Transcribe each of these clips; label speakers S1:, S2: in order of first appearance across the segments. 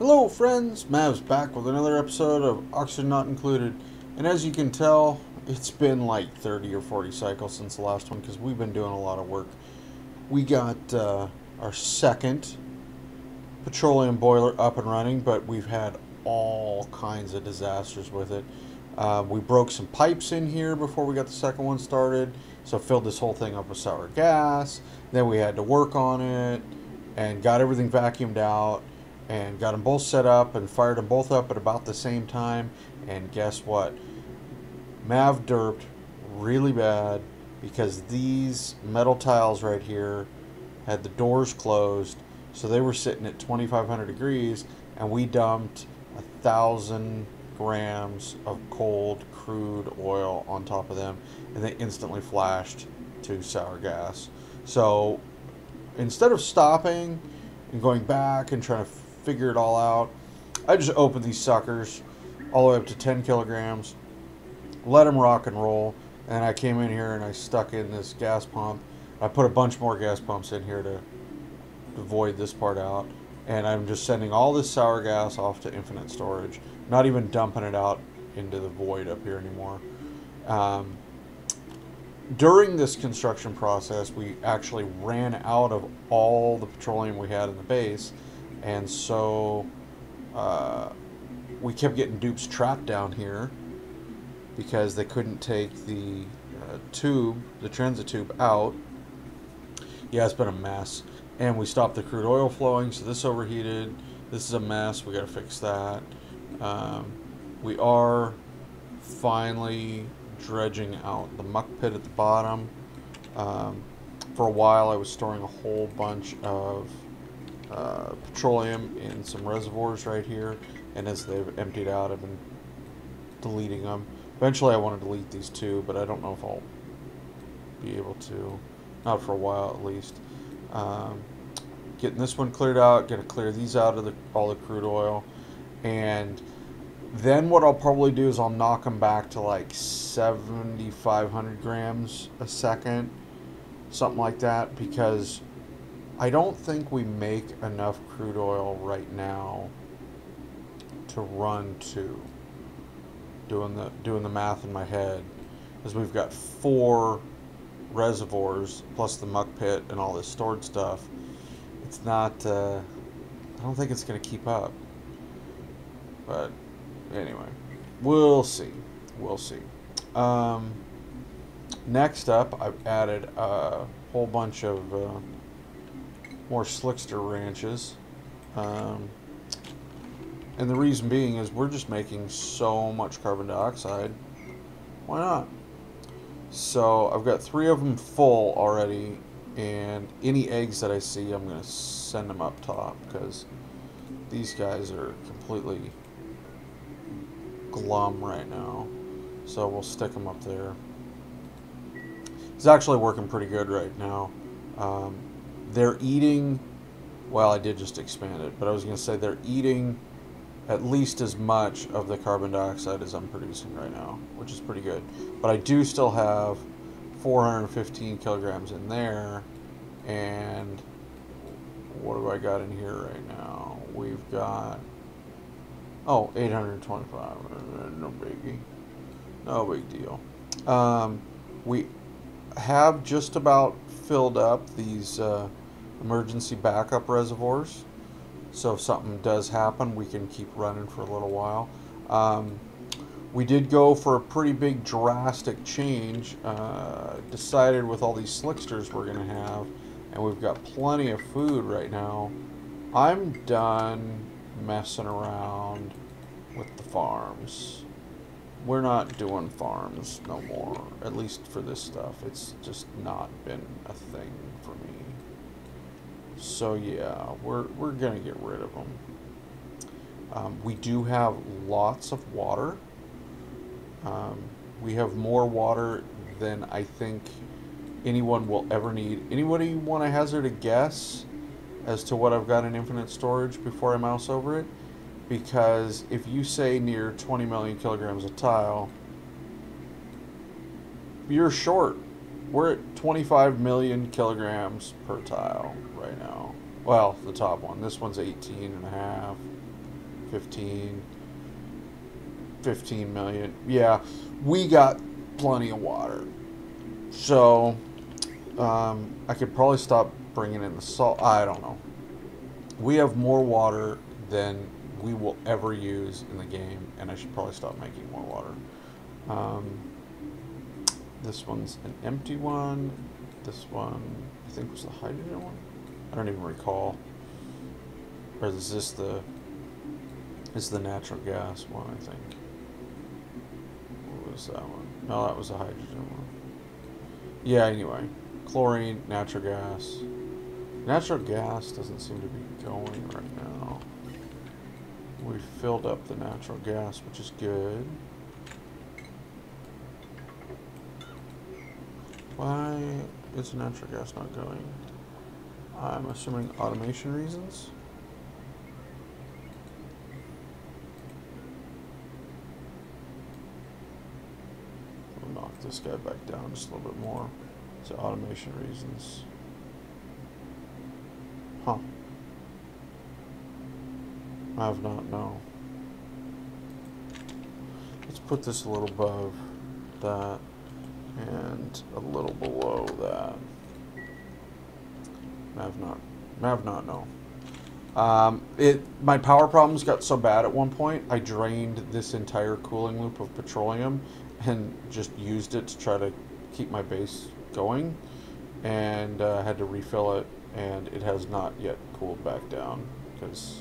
S1: Hello friends, Mav's back with another episode of Oxygen Not Included. And as you can tell, it's been like 30 or 40 cycles since the last one because we've been doing a lot of work. We got our second petroleum boiler up and running, but we've had all kinds of disasters with it. We broke some pipes in here before we got the second one started, so filled this whole thing up with sour gas. Then we had to work on it and got everything vacuumed out and got them both set up and fired them both up at about the same time. And guess what? Mav derped really bad because these metal tiles right here had the doors closed, so they were sitting at 2,500 degrees, and we dumped 1,000 grams of cold crude oil on top of them, and they instantly flashed to sour gas. So instead of stopping and going back and trying to figure it all out, I just opened these suckers all the way up to 10 kilograms, let them rock and roll, and I came in here and I stuck in this gas pump. I put a bunch more gas pumps in here to void this part out, and I'm just sending all this sour gas off to infinite storage, not even dumping it out into the void up here anymore. During this construction process, we actually ran out of all the petroleum we had in the base, and so we kept getting dupes trapped down here because they couldn't take the the transit tube out. Yeah, it's been a mess. And we stopped the crude oil flowing, so this overheated. This is a mess. We got to fix that. We are finally dredging out the muck pit at the bottom. For a while, I was storing a whole bunch of petroleum in some reservoirs right here, and as they've emptied out, I've been deleting them. Eventually, I want to delete these two, but I don't know if I'll be able to. Not for a while, at least. Getting this one cleared out, gonna clear these out of all the crude oil, and then what I'll probably do is I'll knock them back to like 7,500 grams a second, something like that, because I don't think we make enough crude oil right now to run two. Doing the math in my head, because we've got 4 reservoirs plus the muck pit and all this stored stuff. It's not, I don't think it's going to keep up. But anyway, we'll see. We'll see. Next up, I've added a whole bunch of more slickster ranches. And the reason being is we're just making so much carbon dioxide. Why not? So I've got 3 of them full already, and any eggs that I see, I'm going to send them up top because these guys are completely glum right now. So we'll stick them up there. It's actually working pretty good right now. They're eating, well, I did just expand it, but I was going to say they're eating at least as much of the carbon dioxide as I'm producing right now, which is pretty good. But I do still have 415 kilograms in there, and what do I got in here right now? We've got, 825, no biggie, no big deal. We have just about filled up these emergency backup reservoirs. So if something does happen, we can keep running for a little while. We did go for a pretty big drastic change. Decided with all these slicksters we're going to have, and we've got plenty of food right now. I'm done messing around with the farms. We're not doing farms no more, at least for this stuff. It's just not been a thing for me. So yeah, we're gonna get rid of them. We do have lots of water. We have more water than I think anyone will ever need. Anybody want to hazard a guess as to what I've got in infinite storage before I mouse over it? Because if you say near 20 million kilograms of tile, you're short. We're at 25 million kilograms per tile right now. Well, the top one. This one's 18 and a half. 15 million. Yeah, we got plenty of water. So, I could probably stop bringing in the salt. I don't know. We have more water than we will ever use in the game, and I should probably stop making more water. This one's an empty one. This one, I think, was the hydrogen one. I don't even recall. Or is this the natural gas one, I think. What was that one? No, that was the hydrogen one. Yeah, anyway. Chlorine, natural gas. Natural gas doesn't seem to be going right now. We filled up the natural gas, which is good. Why is natural gas not going? I'm assuming automation reasons. We'll knock this guy back down just a little bit more. So automation reasons. Huh. I have not know. Let's put this a little above that and a little below that. Have not know. My power problems got so bad at one point, I drained this entire cooling loop of petroleum and just used it to try to keep my base going, and had to refill it, and it has not yet cooled back down because,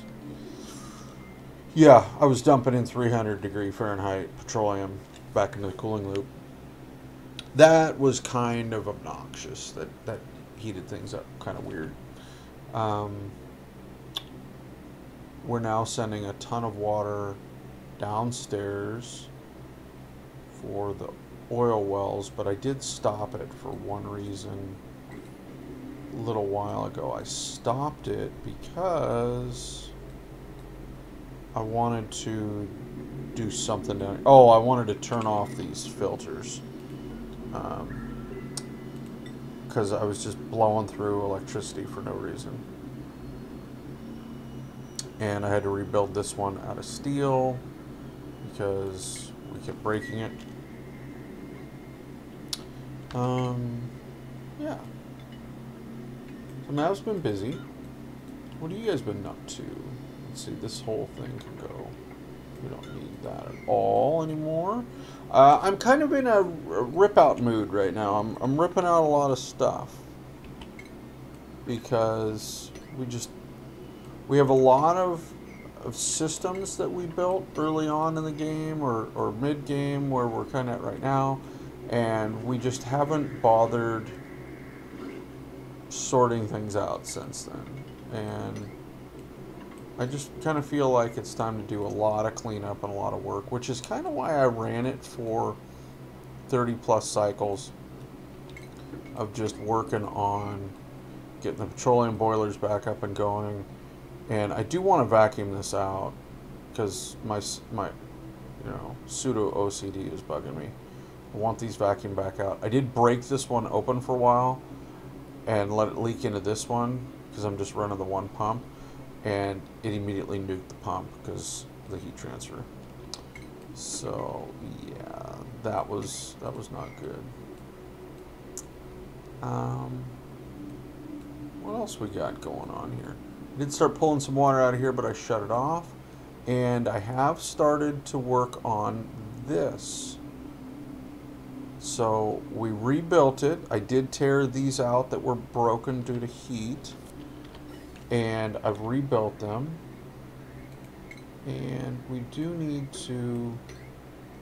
S1: yeah, I was dumping in 300-degree Fahrenheit petroleum back into the cooling loop. That was kind of obnoxious. That heated things up kind of weird. We're now sending a ton of water downstairs for the oil wells, but I did stop it for one reason a little while ago. I stopped it because I wanted to do something down. Oh, I wanted to turn off these filters. Because I was just blowing through electricity for no reason. And I had to rebuild this one out of steel because we kept breaking it. Yeah. So Mav's been busy. What have you guys been up to? Let's see, this whole thing can go. We don't need that at all anymore. I'm kind of in a rip-out mood right now. I'm ripping out a lot of stuff because we have a lot of systems that we built early on in the game or mid-game where we're kind of at right now, and we just haven't bothered sorting things out since then. And I just kind of feel like it's time to do a lot of cleanup and a lot of work, which is kind of why I ran it for 30+ cycles of just working on getting the petroleum boilers back up and going. And I do want to vacuum this out because my pseudo OCD is bugging me. I want these vacuumed back out. I did break this one open for a while and let it leak into this one because I'm just running the one pump. And it immediately nuked the pump because of the heat transfer. So yeah, that was not good. What else we got going on here? I did start pulling some water out of here, but I shut it off. And I have started to work on this. So we rebuilt it. I did tear these out that were broken due to heat. And I've rebuilt them, and we do need to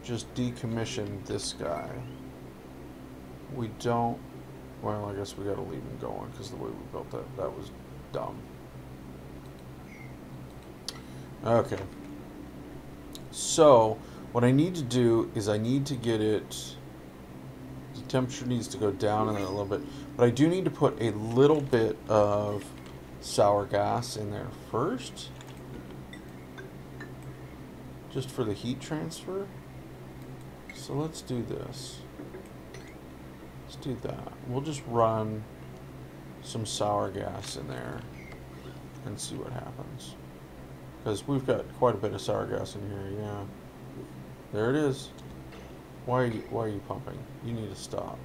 S1: just decommission this guy. We don't, well, I guess we gotta leave him going because the way we built that was dumb. Okay, so what I need to do is I need to get it, the temperature needs to go down in there a little bit, but I do need to put a little bit of sour gas in there first, just for the heat transfer. So let's do this. Let's do that. We'll just run some sour gas in there and see what happens. Because we've got quite a bit of sour gas in here, yeah. There it is. Why are you pumping? You need to stop.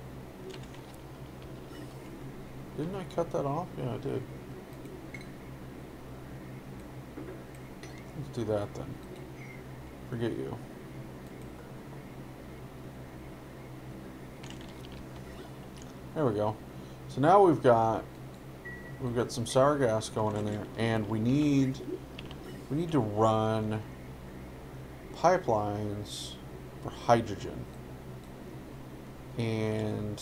S1: Didn't I cut that off? Yeah, I did. Let's do that then. Forget you. There we go. So now we've got some sour gas going in there, and we need to run pipelines for hydrogen. And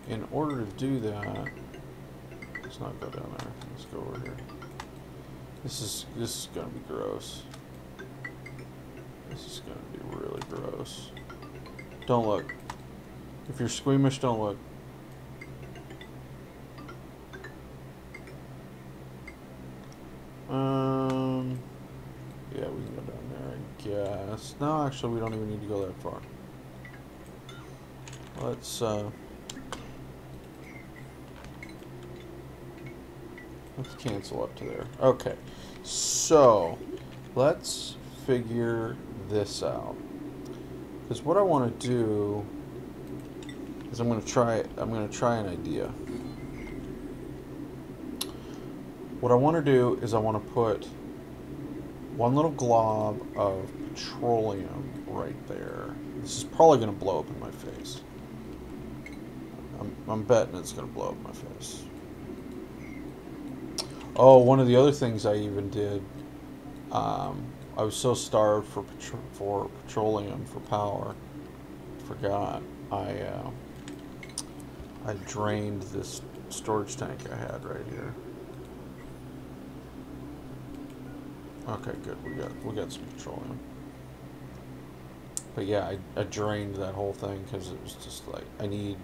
S1: in order to do that, let's not go down there. Let's go over here. This is gonna be gross. This is gonna be really gross. Don't look. If you're squeamish, don't look. Yeah, we can go down there, I guess. No, actually, we don't even need to go that far. Let's cancel up to there. Okay, so let's figure this out. Because what I want to do is I'm going to try an idea. What I want to do is I want to put one little glob of petroleum right there. This is probably going to blow up in my face. I'm betting it's going to blow up in my face. Oh, one of the other things I even did, I was so starved for petroleum, for power, forgot, I drained this storage tank I had right here. Okay, good. We got some petroleum. But yeah, I drained that whole thing because it was just like I need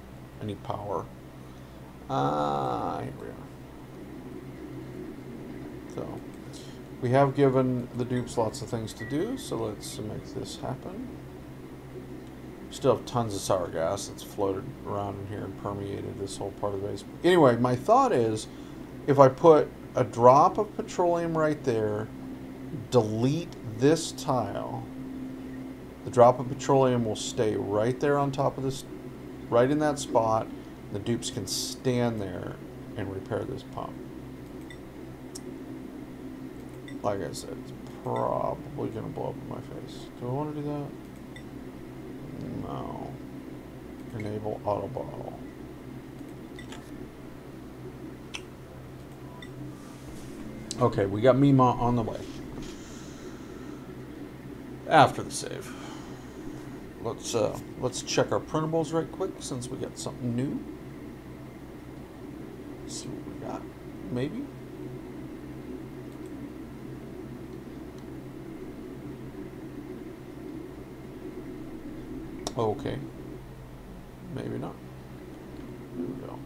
S1: power. Here we are. So we have given the dupes lots of things to do, so let's make this happen. Still have tons of sour gas that's floated around in here and permeated this whole part of the base. Anyway, my thought is if I put a drop of petroleum right there, delete this tile, the drop of petroleum will stay right there on top of this, right in that spot. The dupes can stand there and repair this pump. Like I said, it's probably going to blow up in my face. Do I want to do that? No. Enable auto bottle. Okay, we got Mima on the way. After the save. Let's check our printables right quick since we got something new. Let's see what we got. Maybe. Okay. Maybe not. There we go.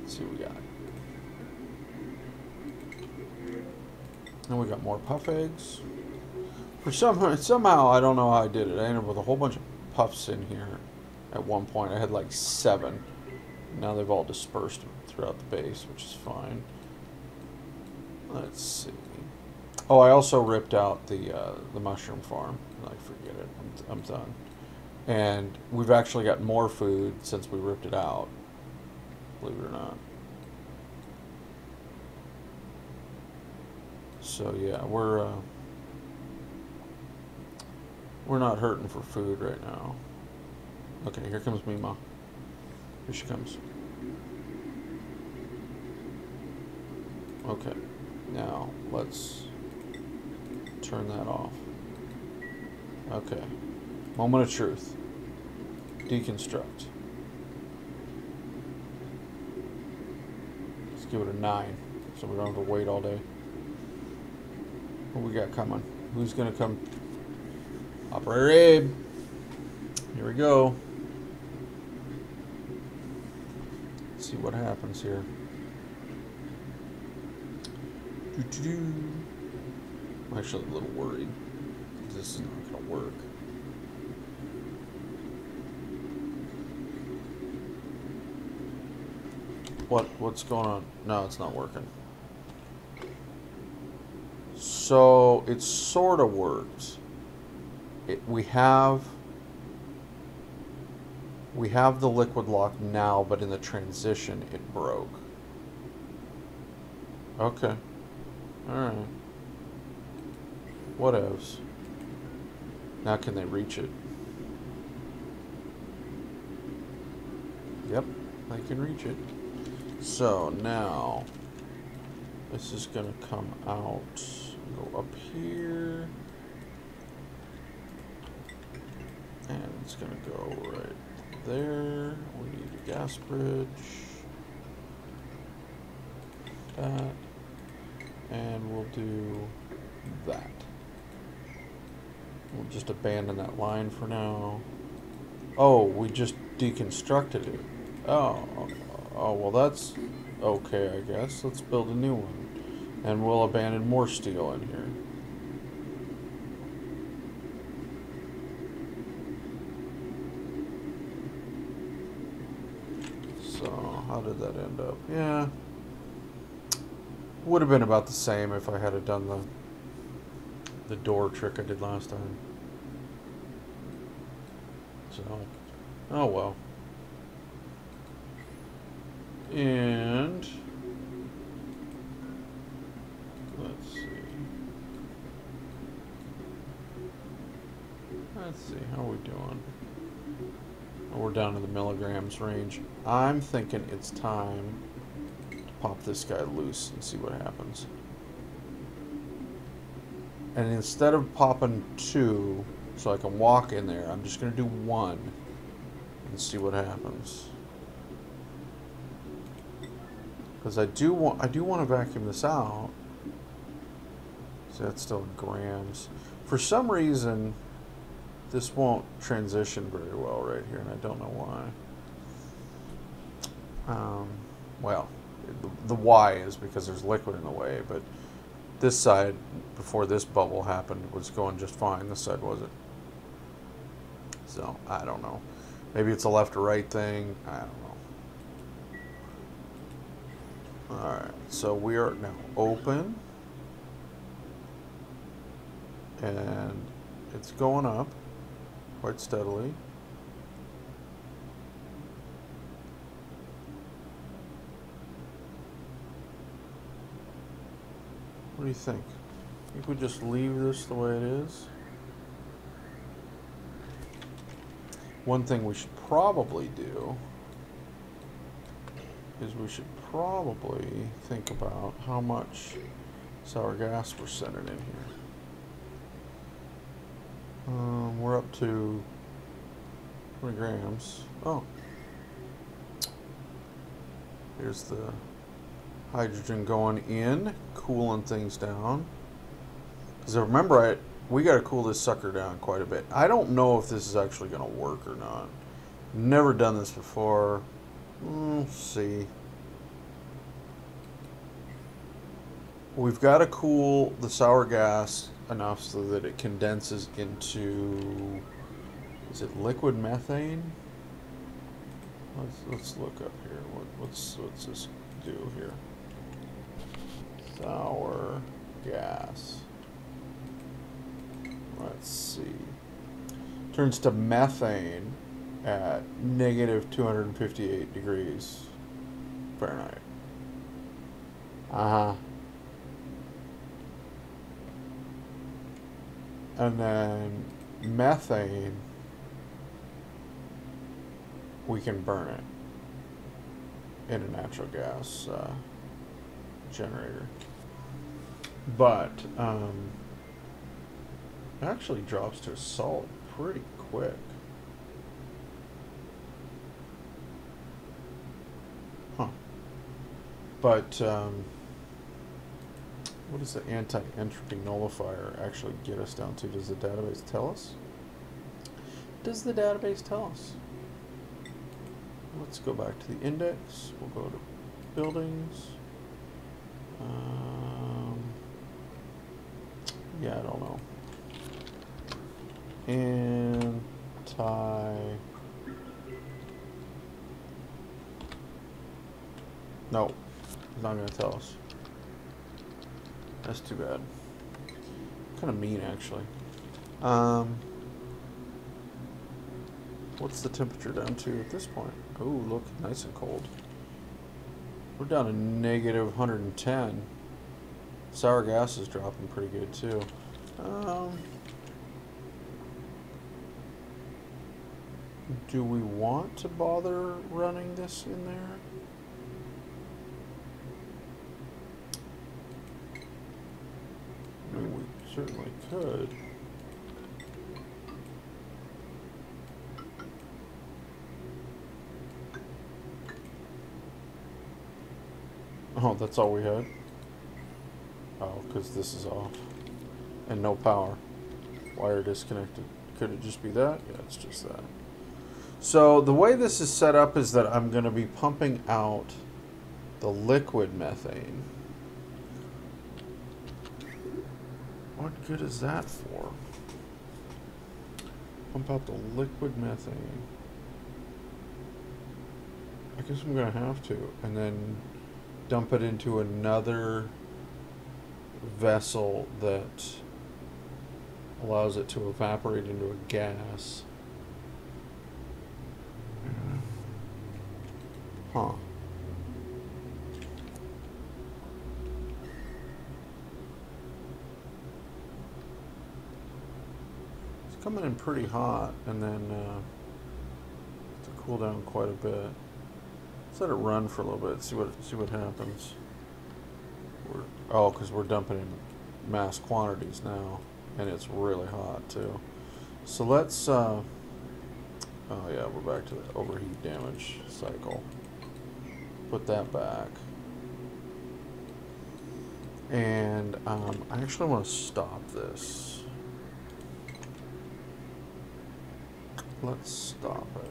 S1: Let's see what we got. And we got more puff eggs. For somehow, I don't know how I did it. I ended up with a whole bunch of puffs in here at one point. I had like 7. Now they've all dispersed throughout the base, which is fine. Let's see. Oh, I also ripped out the mushroom farm. Like, forget it. I'm done. And we've actually got more food since we ripped it out. Believe it or not. So yeah, we're not hurting for food right now. Okay, here comes Mima. Here she comes. Okay, now let's turn that off. Okay, moment of truth. Deconstruct. Let's give it a 9, so we don't have to wait all day. What we got coming? Who's gonna come? Operator Abe. Here we go. Let's see what happens here. I'm actually a little worried. This is not gonna work. What's going on? No, it's not working. So it sort of works. We have the liquid lock now, but in the transition it broke. Okay. Alright. Whatevs. Now can they reach it? Yep, they can reach it. So now this is gonna come out, go up here, and it's gonna go right there. We need a gas bridge. That. And we'll do that. We'll just abandon that line for now. Oh, we just deconstructed it. Oh, well that's okay, I guess. Let's build a new one. And we'll abandon more steel in here. So, how did that end up? Yeah. Would have been about the same if I had done the door trick I did last time. So, oh well. And let's see, how are we doing? Oh, we're down to the milligrams range. I'm thinking it's time pop this guy loose and see what happens. And instead of popping 2 so I can walk in there, I'm just going to do 1 and see what happens. Because I do want to vacuum this out. See, that's still grams. For some reason, this won't transition very well right here, and I don't know why. Well, the why is because there's liquid in the way, but this side, before this bubble happened, was going just fine. This side wasn't. So, I don't know. Maybe it's a left or right thing. I don't know. Alright, so we are now open. And it's going up quite steadily. What do you think? Think we just leave this the way it is? One thing we should probably do is we should probably think about how much sour gas we're sending in here. We're up to 20 grams. Oh. Here's the hydrogen going in, cooling things down. Because remember, we got to cool this sucker down quite a bit. I don't know if this is actually going to work or not. Never done this before. We'll see. We've got to cool the sour gas enough so that it condenses into, is it liquid methane? Let's look up here. What's this do here? Sour gas. Let's see. Turns to methane at negative 258 degrees Fahrenheit. And then methane, we can burn it in a natural gas generator. But it actually drops to a solid pretty quick. Huh. But what does the anti-entropy nullifier actually get us down to? Does the database tell us? Does the database tell us? Let's go back to the index. We'll go to buildings. Yeah, I don't know. No, it's not going to tell us. That's too bad. Kind of mean, actually. What's the temperature down to at this point? Oh, look, nice and cold. We're down to negative 110. Sour gas is dropping pretty good, too. Do we want to bother running this in there? I mean, we certainly could. Oh, that's all we had? Oh, because this is off. And no power. Wire disconnected. Could it just be that? Yeah, it's just that. So the way this is set up is that I'm going to be pumping out the liquid methane. What good is that for? Pump out the liquid methane. I guess I'm going to have to. And then dump it into another vessel that allows it to evaporate into a gas. Huh. It's coming in pretty hot, and then to cool down quite a bit. Let's let it run for a little bit. See what happens. Because we're dumping in mass quantities now, and it's really hot too. So let's. Oh yeah, we're back to the overheat damage cycle. Put that back. And I actually want to stop this. Let's stop it.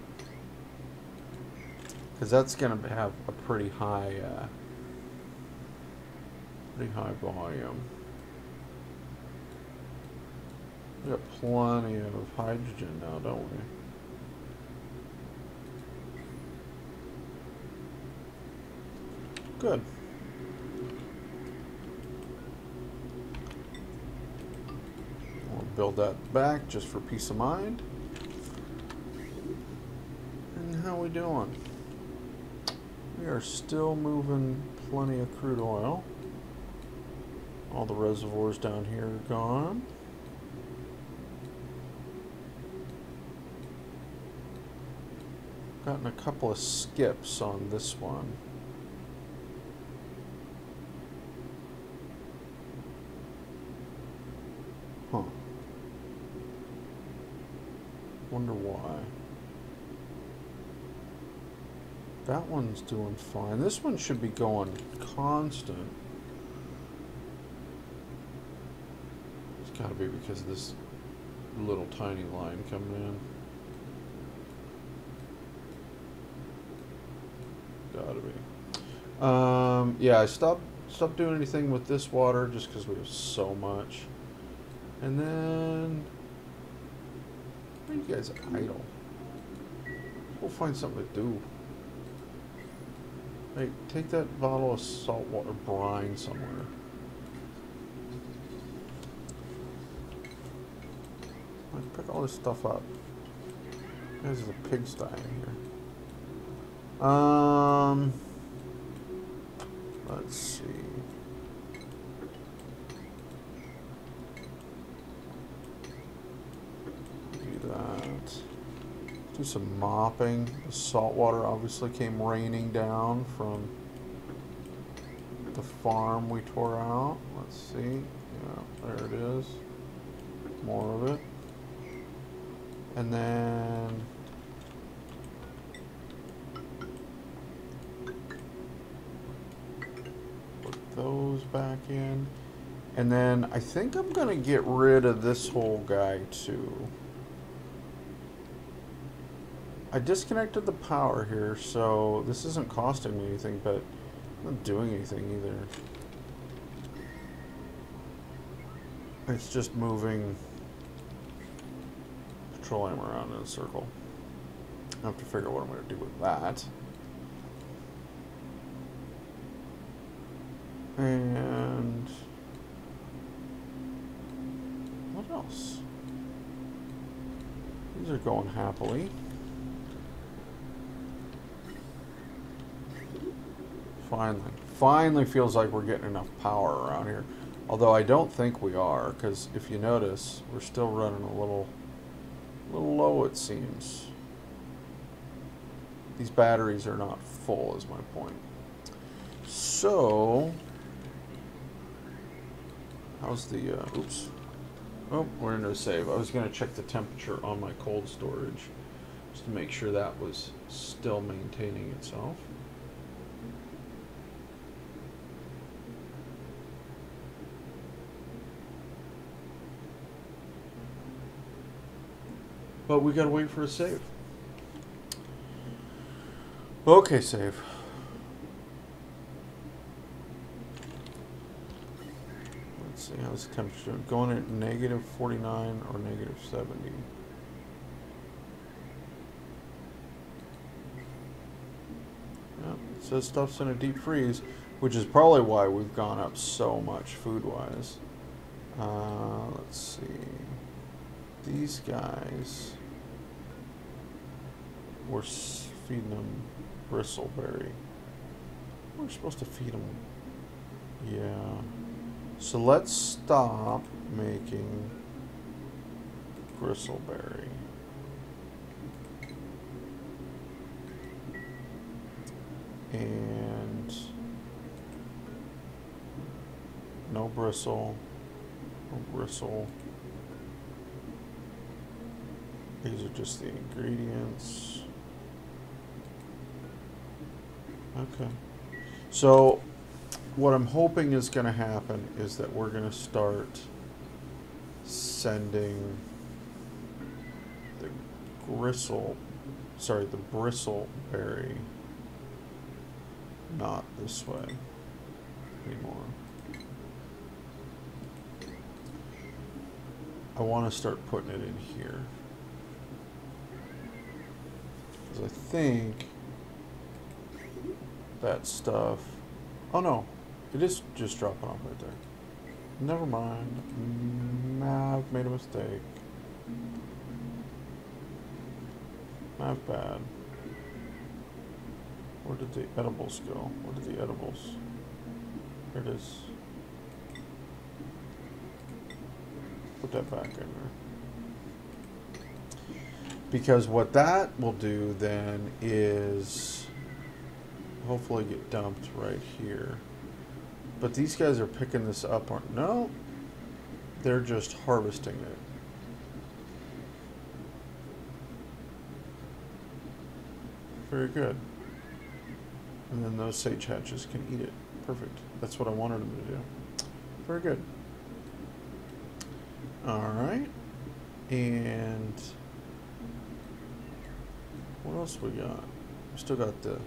S1: Because that's going to have a pretty high volume. We got plenty of hydrogen now, don't we? Good. We'll build that back just for peace of mind. And how we doing? We are still moving plenty of crude oil. All the reservoirs down here are gone. Gotten a couple of skips on this one. Huh. Wonder why. That one's doing fine. This one should be going constant. It's gotta be because of this little tiny line coming in. Gotta be. Yeah, I stopped doing anything with this water just because we have so much. And then, why are you guys idle? We'll find something to do. Hey, take that bottle of saltwater brine somewhere. Like, pick all this stuff up. There's a pigsty in here. Let's see. Do that. Do some mopping. The salt water obviously came raining down from the farm we tore out. Let's see. Yeah, there it is. More of it. And then put those back in. And then I think I'm going to get rid of this whole guy too. I disconnected the power here, so this isn't costing me anything, but I'm not doing anything either. It's just moving petroleum around in a circle. I have to figure out what I'm going to do with that. And What else? These are going happily. Finally feels like we're getting enough power around here. Although I don't think we are, because if you notice, we're still running a little low, it seems. These batteries are not full, is my point. So, how's the, oops. Oh, we're into a save. I was going to check the temperature on my cold storage just to make sure that was still maintaining itself. But we gotta wait for a save. Okay, save. Let's see, how's the temperature doing? Going at negative 49 or negative 70. Yep, it says stuff's in a deep freeze, which is probably why we've gone up so much food-wise. Let's see. These guys, we're feeding them bristleberry. We're supposed to feed them. Yeah. So let's stop making bristleberry. And no bristle. No bristle. These are just the ingredients. Okay. So what I'm hoping is going to happen is that we're going to start sending the bristleberry not this way anymore. I want to start putting it in here. I think that stuff. Oh no, it is just dropping off right there. Never mind. I've made a mistake. Not bad. Where did the edibles go? Where did the edibles? There it is. Put that back in there. Because what that will do then is hopefully get dumped right here. But these guys are picking this up, aren't? No, they're just harvesting it. Very good. And then those sage hatches can eat it. Perfect. That's what I wanted them to do. Very good. Alright. And what else we got? We still got the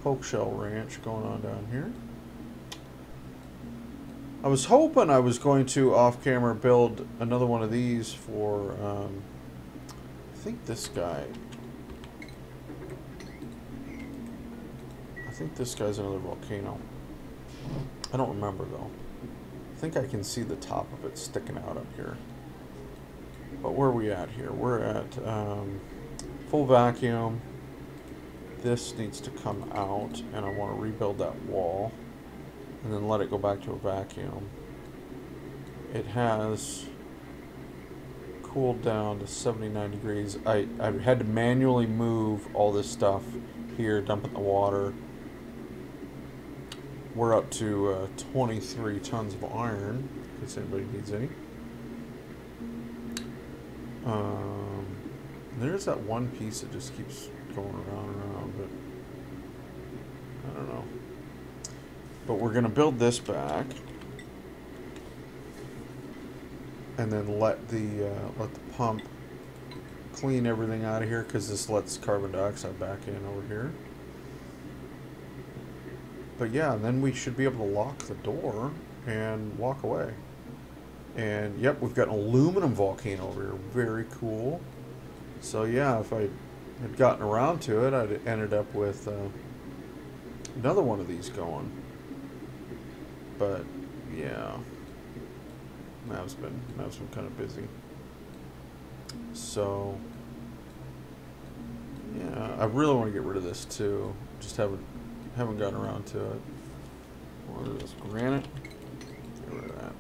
S1: Poke Shell Ranch going on down here. I was hoping I was going to, off camera, build another one of these for, I think this guy. I think this guy's another volcano. I don't remember though. I think I can see the top of it sticking out up here. But where are we at here? We're at full vacuum. This needs to come out, and I want to rebuild that wall and then let it go back to a vacuum. It has cooled down to 79 degrees. I had to manually move all this stuff here, dump it in the water. We're up to 23 tons of iron, in case anybody needs any. There's that one piece that just keeps going around and around, but I don't know. But we're going to build this back, and then let the pump clean everything out of here, because this lets carbon dioxide back in over here. But yeah, then we should be able to lock the door and walk away. And yep, we've got an aluminum volcano over here. Very cool. So yeah, if I had gotten around to it, I'd ended up with another one of these going. But yeah, Mav's been kind of busy. So yeah, I really want to get rid of this too. Just haven't gotten around to it. What is this? Granite? Get rid of that.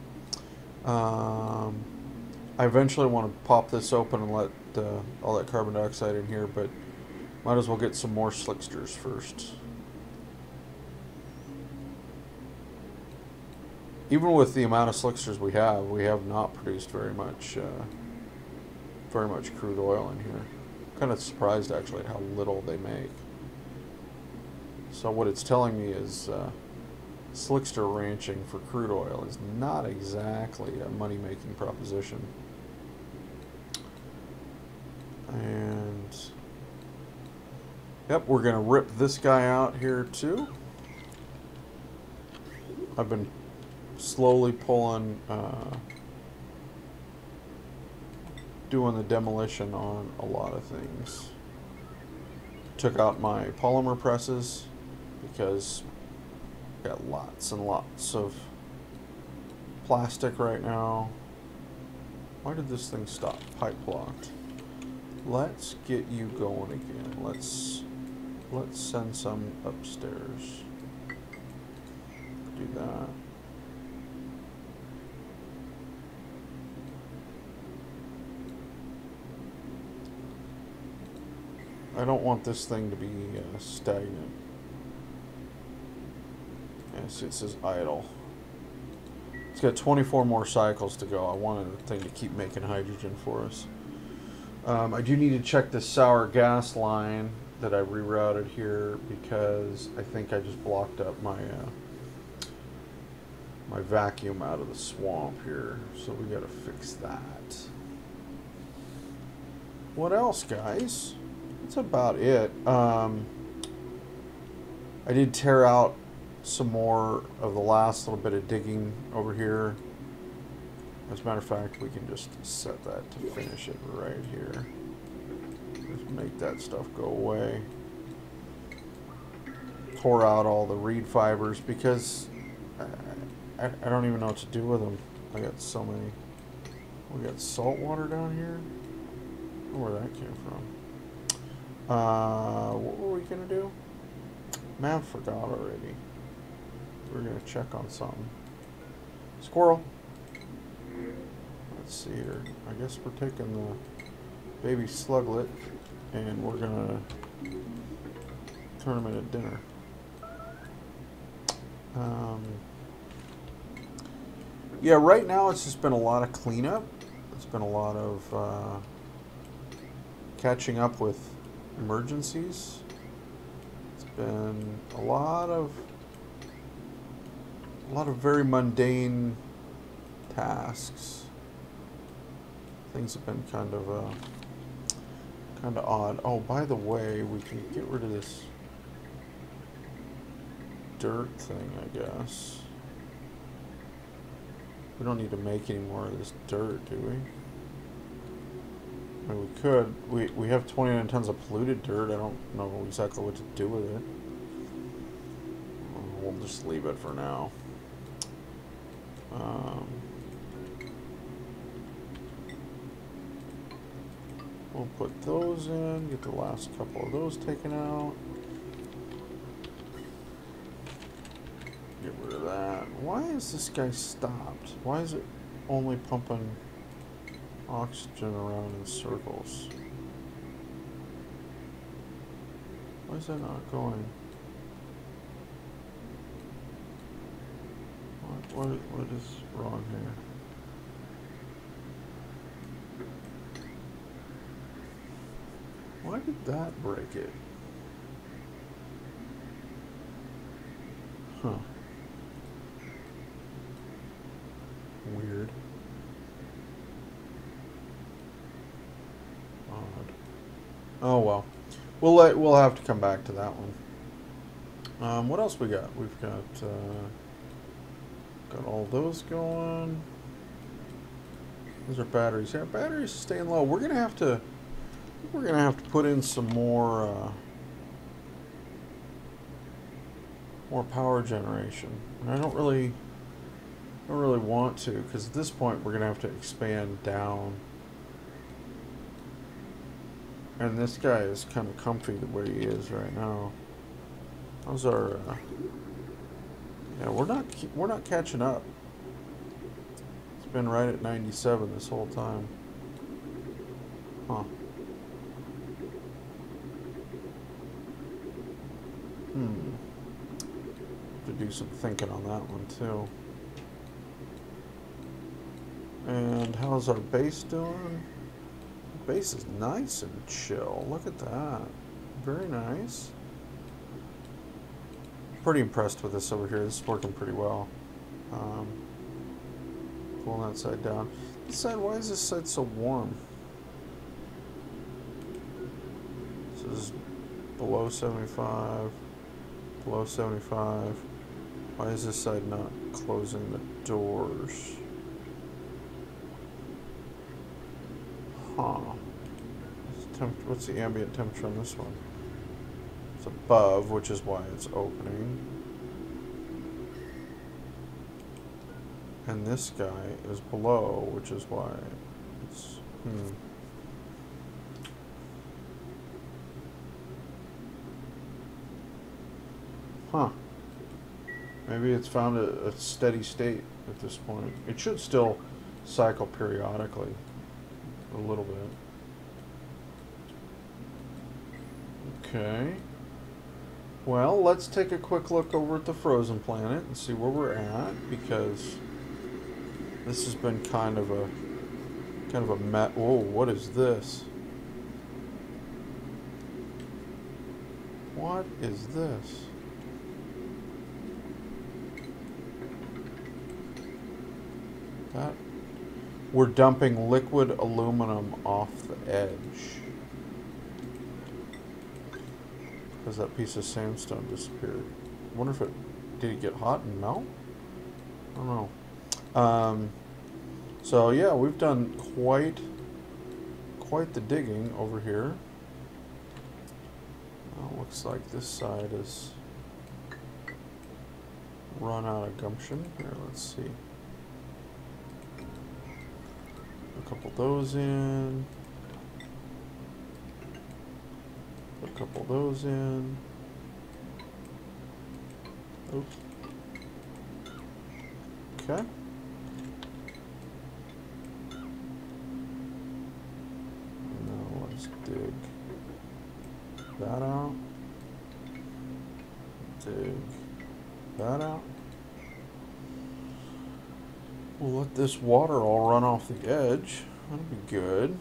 S1: I eventually want to pop this open and let all that carbon dioxide in here, but might as well get some more slicksters first. Even with the amount of slicksters we have not produced very much crude oil in here. I'm kind of surprised actually at how little they make. So what it's telling me is slickster ranching for crude oil is not exactly a money-making proposition. And yep, we're gonna rip this guy out here too. I've been slowly pulling, doing the demolition on a lot of things. Took out my polymer presses because I've got lots and lots of plastic right now. Why did this thing stop? Pipe blocked. Let's get you going again. Let's send some upstairs. Do that. I don't want this thing to be stagnant. Yes, it says idle. It's got 24 more cycles to go. I wanted the thing to keep making hydrogen for us. I do need to check the sour gas line that I rerouted here because I think I just blocked up my my vacuum out of the swamp here. So we got to fix that. What else, guys? That's about it. I did tear out some more of the last little bit of digging over here. As a matter of fact, we can just set that to finish it right here. Just make that stuff go away. Tore out all the reed fibers because I don't even know what to do with them. I got so many. We got salt water down here. I don't know where that came from. What were we gonna do? Man, forgot already. We're gonna check on something. Squirrel. Let's see here. I guess we're taking the baby sluglet and we're gonna turn him into dinner. Yeah, right now it's just been a lot of cleanup. It's been a lot of catching up with emergencies. It's been a lot of very mundane tasks. Things have been kind of odd. Oh, by the way, we can get rid of this dirt thing, I guess. We don't need to make any more of this dirt, do we? I mean, we could. We have 29 tons of polluted dirt. I don't know exactly what to do with it. We'll just leave it for now. We'll put those in, get the last couple of those taken out. Get rid of that. Why is this guy stopped? Why is it only pumping oxygen around in circles? Why is that not going? What is wrong here? Why did that break it? Huh. Weird. Odd. Oh well. We'll have to come back to that one. What else we got? We've got all those going. Those are batteries. Yeah, batteries staying low. We're gonna have to put in some more power generation. And I don't really don't really want to, because at this point we're going to have to expand down. And this guy is kind of comfy the way he is right now. How's our... yeah, we're not catching up. It's been right at 97 this whole time. Huh. To do some thinking on that one too. And how's our base doing? The base is nice and chill. Look at that. Very nice. Pretty impressed with this over here. This is working pretty well. Pulling that side down. This side, why is this side so warm? This is below 75. Below 75. Why is this side not closing the doors? Huh. What's the ambient temperature on this one? It's above, which is why it's opening. And this guy is below, which is why it's... Huh. Maybe it's found a steady state at this point. It should still cycle periodically. A little bit. Okay. Well, let's take a quick look over at the frozen planet and see where we're at, because this has been kind of a whoa, what is this? What is this? That we're dumping liquid aluminum off the edge. Because that piece of sandstone disappeared. I wonder if did it get hot and melt? I don't know. So yeah, we've done quite the digging over here. Looks like this side is run out of gumption. Here, let's see. A couple of those in. A couple of those in. Oops. Okay. Now let's dig that out. Dig that out. We'll let this water all run off the edge. That'll be good.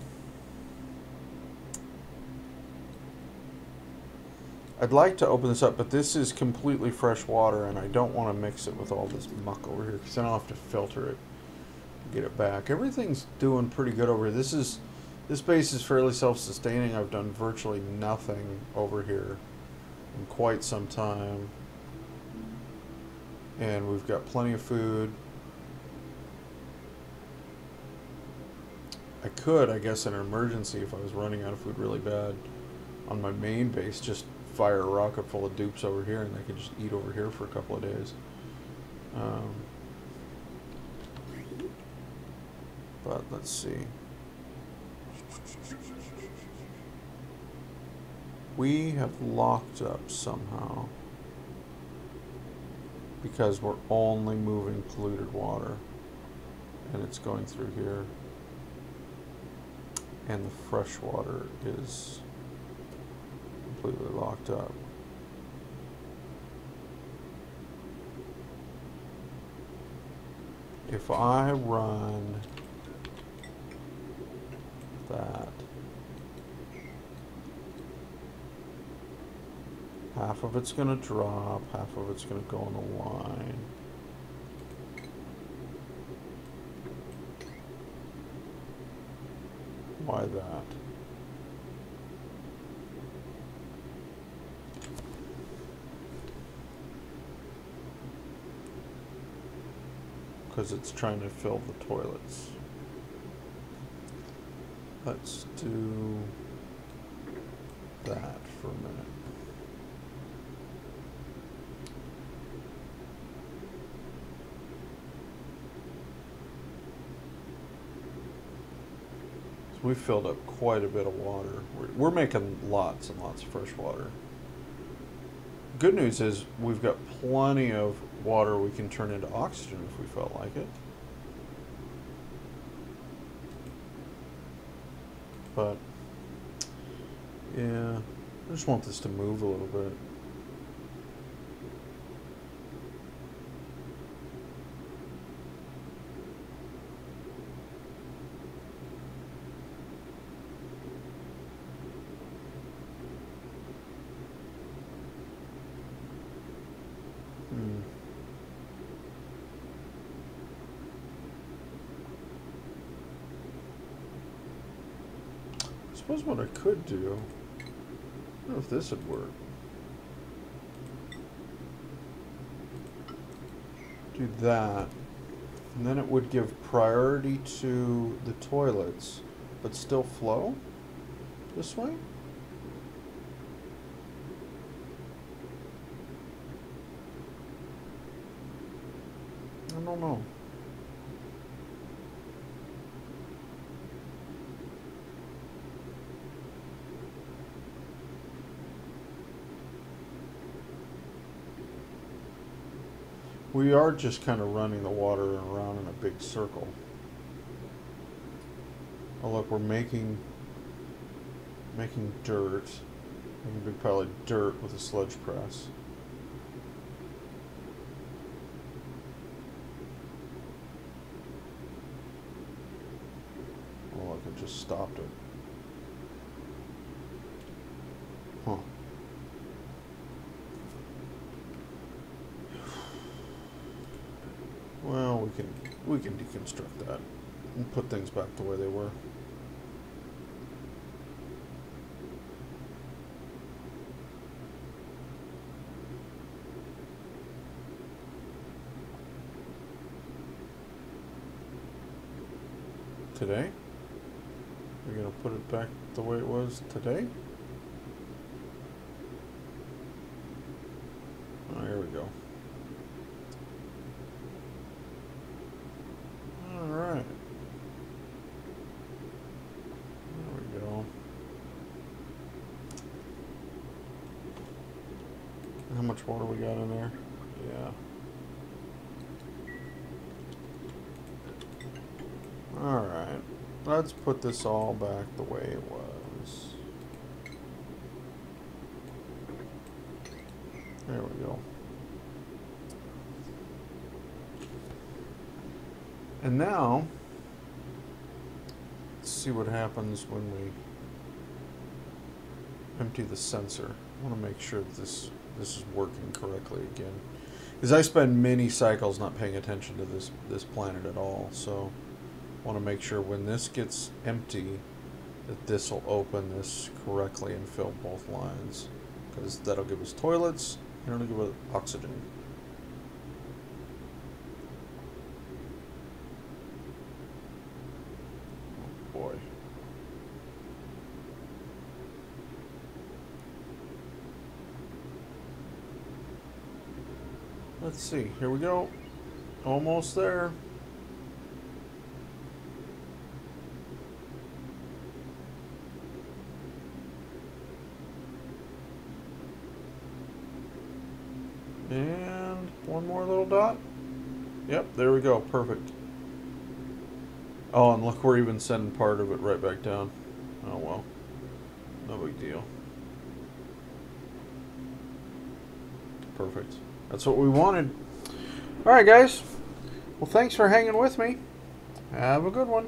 S1: I'd like to open this up, but this is completely fresh water, and I don't want to mix it with all this muck over here, because then I'll have to filter it and get it back. Everything's doing pretty good over here. This base is fairly self-sustaining. I've done virtually nothing over here in quite some time. And we've got plenty of food. I could, I guess, in an emergency, if I was running out of food really bad, on my main base, just fire a rocket full of dupes over here, and they could just eat over here for a couple of days. But let's see. We have locked up somehow because we're only moving polluted water, and it's going through here, and the fresh water is completely locked up. If I run that, half of it's going to drop, half of it's going to go on the line. Why that? Because it's trying to fill the toilets. Let's do that for a minute. So we filled up quite a bit of water. We're making lots and lots of fresh water. Good news is we've got plenty of water we can turn into oxygen if we felt like it. But yeah, I just want this to move a little bit. I suppose what I could do, I don't know if this would work. Do that, and then it would give priority to the toilets, but still flow this way? I don't know. We are just kind of running the water around in a big circle. Oh look, we're making dirt. Making a big pile of dirt with a sludge press. Oh look, it just stopped it. Huh. Well, we can deconstruct that and put things back the way they were. Today? We're gonna put it back the way it was today? Oh, here we go. Alright. There we go. How much water we got in there? Yeah. Alright. Let's put this all back the way it was. There we go. And now, let's see what happens when we empty the sensor. I want to make sure that this is working correctly again. Because I spend many cycles not paying attention to this planet at all, so I want to make sure when this gets empty that this will open this correctly and fill both lines. Because that'll give us toilets and it'll give us oxygen. Boy. Let's see, here we go. Almost there. And one more little dot. Yep, there we go, perfect. Oh, and look, we're even sending part of it right back down. Oh well, no big deal. Perfect. That's what we wanted. Alright guys, well thanks for hanging with me. Have a good one.